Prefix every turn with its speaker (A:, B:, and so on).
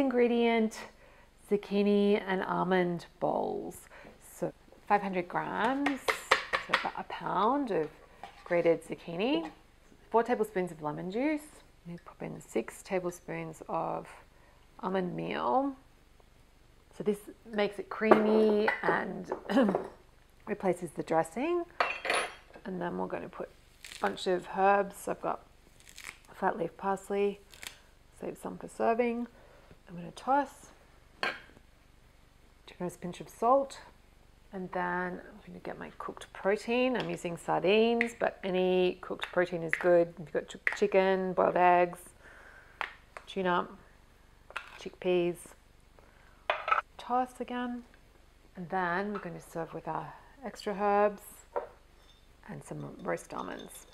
A: ingredient zucchini and almond bowls. So 500 grams, so about a pound of grated zucchini, 4 tablespoons of lemon juice. You pop in 6 tablespoons of almond meal. So this makes it creamy and replaces the dressing. And then we're going to put a bunch of herbs. So I've got flat leaf parsley, save some for serving. I'm going to toss, generous pinch of salt, and then I'm going to get my cooked protein. I'm using sardines, but any cooked protein is good. If you've got chicken, boiled eggs, tuna, chickpeas. Toss again, and then we're going to serve with our extra herbs and some roast almonds.